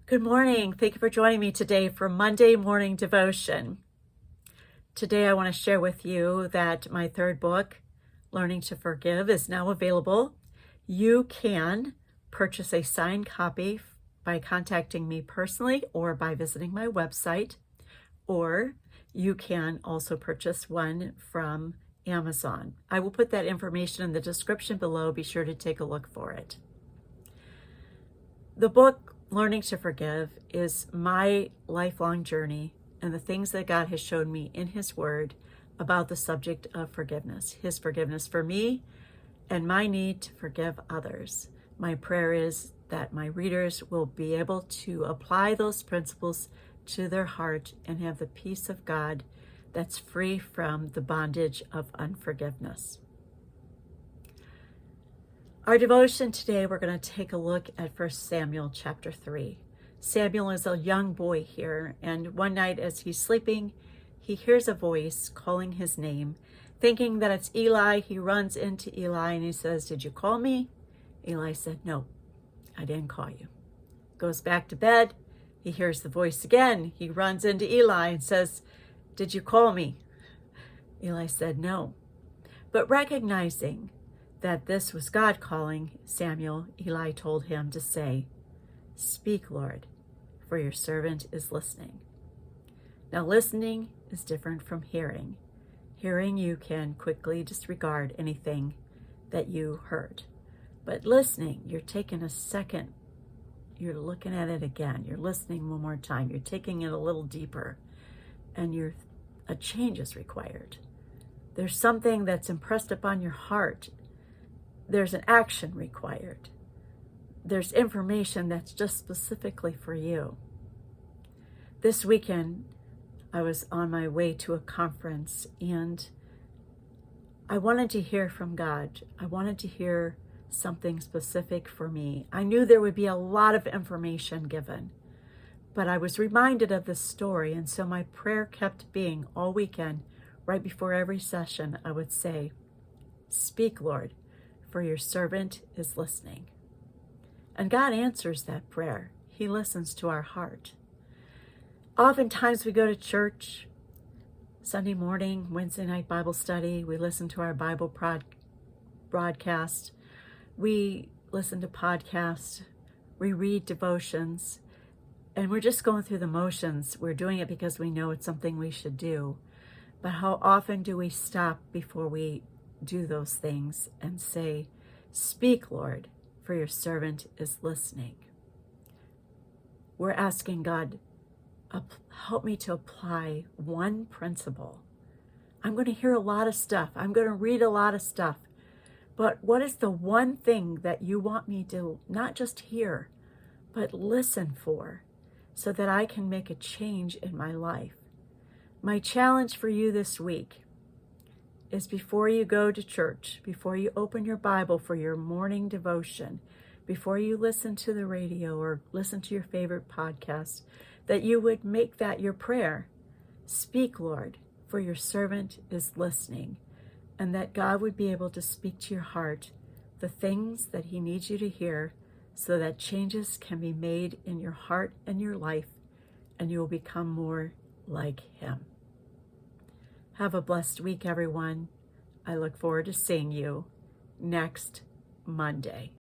Good morning. Thank you for joining me today for Monday Morning Devotion. Today I want to share with you that my third book, Learning to Forgive, is now available. You can purchase a signed copy by contacting me personally or by visiting my website, or you can also purchase one from Amazon. I will put that information in the description below. Be sure to take a look for it. The book Learning to Forgive is my lifelong journey and the things that God has shown me in His Word about the subject of forgiveness, His forgiveness for me and my need to forgive others. My prayer is that my readers will be able to apply those principles to their heart and have the peace of God that's free from the bondage of unforgiveness. Our devotion today, we're going to take a look at 1 Samuel chapter 3. Samuel is a young boy here, and one night as he's sleeping, he hears a voice calling his name. Thinking that it's Eli, he runs into Eli and he says, "Did you call me?" Eli said, "No, I didn't call you." Goes back to bed. He hears the voice again. He runs into Eli and says, "Did you call me?" Eli said, "No." But recognizing that this was God calling Samuel, Eli told him to say, "Speak, Lord, for your servant is listening." Now, listening is different from hearing. Hearing, you can quickly disregard anything that you heard. But listening, you're taking a second. You're looking at it again. You're listening one more time. You're taking it a little deeper. And a change is required. There's something that's impressed upon your heart. There's an action required. There's information that's just specifically for you. This weekend, I was on my way to a conference and I wanted to hear from God. I wanted to hear something specific for me. I knew there would be a lot of information given, but I was reminded of this story, and so my prayer kept being all weekend, right before every session, I would say, "Speak, Lord, for your servant is listening." And God answers that prayer. He listens to our heart. Oftentimes we go to church, Sunday morning, Wednesday night Bible study, we listen to our Bible broadcast, we listen to podcasts, we read devotions, and we're just going through the motions. We're doing it because we know it's something we should do. But how often do we stop before we do those things and say, "Speak, Lord, for your servant is listening"? We're asking God, help me to apply one principle. I'm going to hear a lot of stuff. I'm going to read a lot of stuff. But what is the one thing that you want me to not just hear, but listen for, so that I can make a change in my life? My challenge for you this week is, before you go to church, before you open your Bible for your morning devotion, before you listen to the radio or listen to your favorite podcast, that you would make that your prayer. "Speak, Lord, for your servant is listening." And that God would be able to speak to your heart the things that He needs you to hear, so that changes can be made in your heart and your life, and you will become more like Him. Have a blessed week, everyone. I look forward to seeing you next Monday.